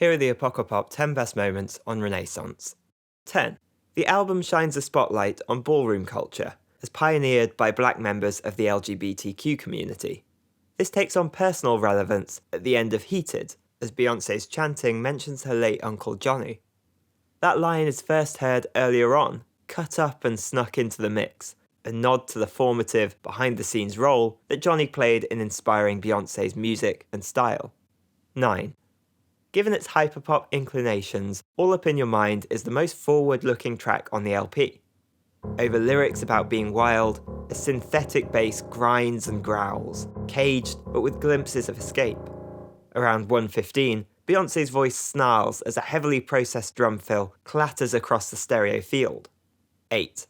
Here are the Apocopop 10 best moments on Renaissance. 10. The album shines a spotlight on ballroom culture, as pioneered by black members of the LGBTQ community. This takes on personal relevance at the end of Heated, as Beyoncé's chanting mentions her late Uncle Johnny. That line is first heard earlier on, cut up and snuck into the mix, a nod to the formative, behind-the-scenes role that Johnny played in inspiring Beyoncé's music and style. 9. Given its hyperpop inclinations, All Up In Your Mind is the most forward-looking track on the LP. Over lyrics about being wild, a synthetic bass grinds and growls, caged but with glimpses of escape. Around 1:15, Beyoncé's voice snarls as a heavily processed drum fill clatters across the stereo field. 8.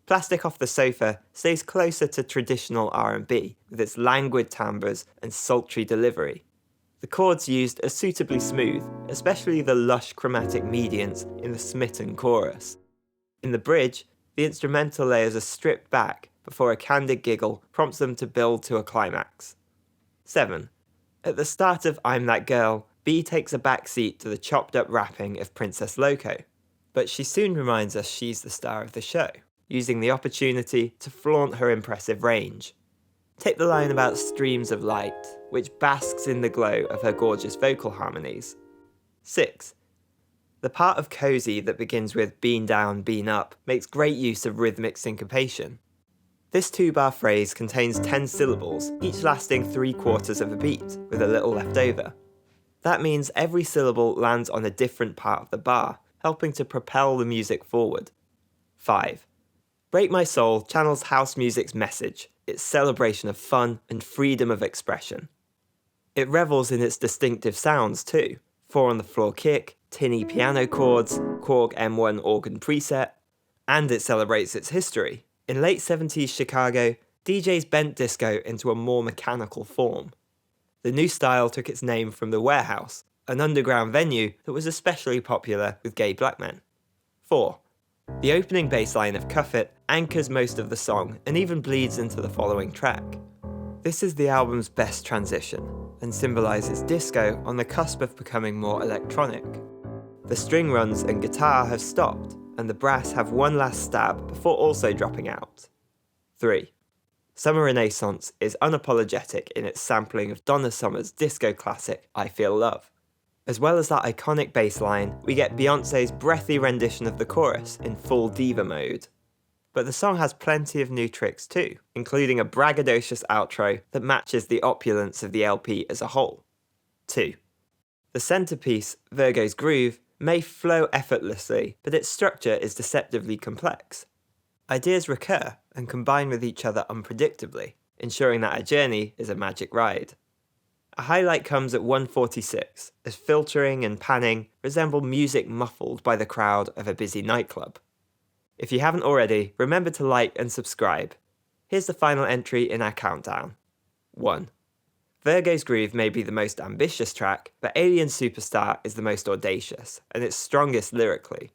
Plastic Off the Sofa stays closer to traditional R&B, with its languid timbres and sultry delivery. The chords used are suitably smooth, especially the lush chromatic medians in the smitten chorus. In the bridge, the instrumental layers are stripped back before a candid giggle prompts them to build to a climax. 7. At the start of I'm That Girl, B takes a backseat to the chopped-up rapping of Princess Loco, but she soon reminds us she's the star of the show, using the opportunity to flaunt her impressive range. Take the line about streams of light, which basks in the glow of her gorgeous vocal harmonies. 6. The part of Cozy that begins with Been Down, Been Up makes great use of rhythmic syncopation. This 2-bar phrase contains 10 syllables, each lasting 3/4 of a beat, with a little left over. That means every syllable lands on a different part of the bar, helping to propel the music forward. 5. Break My Soul channels house music's message, its celebration of fun and freedom of expression. It revels in its distinctive sounds too, 4-on-the-floor kick, tinny piano chords, Korg M1 organ preset, and it celebrates its history. In late 70s Chicago, DJs bent disco into a more mechanical form. The new style took its name from the Warehouse, an underground venue that was especially popular with gay black men. 4. The opening bass line of Cuff It anchors most of the song and even bleeds into the following track. This is the album's best transition, and symbolises disco on the cusp of becoming more electronic. The string runs and guitar have stopped, and the brass have one last stab before also dropping out. 3. Summer Renaissance is unapologetic in its sampling of Donna Summer's disco classic I Feel Love. As well as that iconic bass line, we get Beyoncé's breathy rendition of the chorus in full diva mode. But the song has plenty of new tricks too, including a braggadocious outro that matches the opulence of the LP as a whole. 2. The centerpiece, Virgo's Groove, may flow effortlessly, but its structure is deceptively complex. Ideas recur and combine with each other unpredictably, ensuring that a journey is a magic ride. A highlight comes at 1:46, as filtering and panning resemble music muffled by the crowd of a busy nightclub. If you haven't already, remember to like and subscribe. Here's the final entry in our countdown. 1. Virgo's Groove may be the most ambitious track, but Alien Superstar is the most audacious, and its strongest lyrically.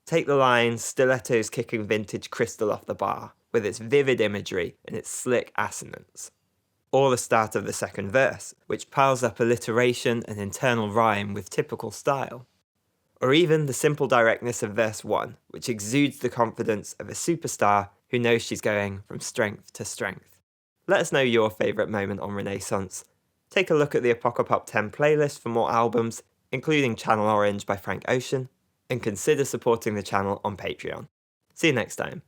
Take the line, stilettos kicking vintage crystal off the bar, with its vivid imagery and its slick assonance. Or the start of the second verse, which piles up alliteration and internal rhyme with typical style. Or even the simple directness of verse 1, which exudes the confidence of a superstar who knows she's going from strength to strength. Let us know your favourite moment on Renaissance. Take a look at the Apocopop 10 playlist for more albums, including Channel Orange by Frank Ocean, and consider supporting the channel on Patreon. See you next time.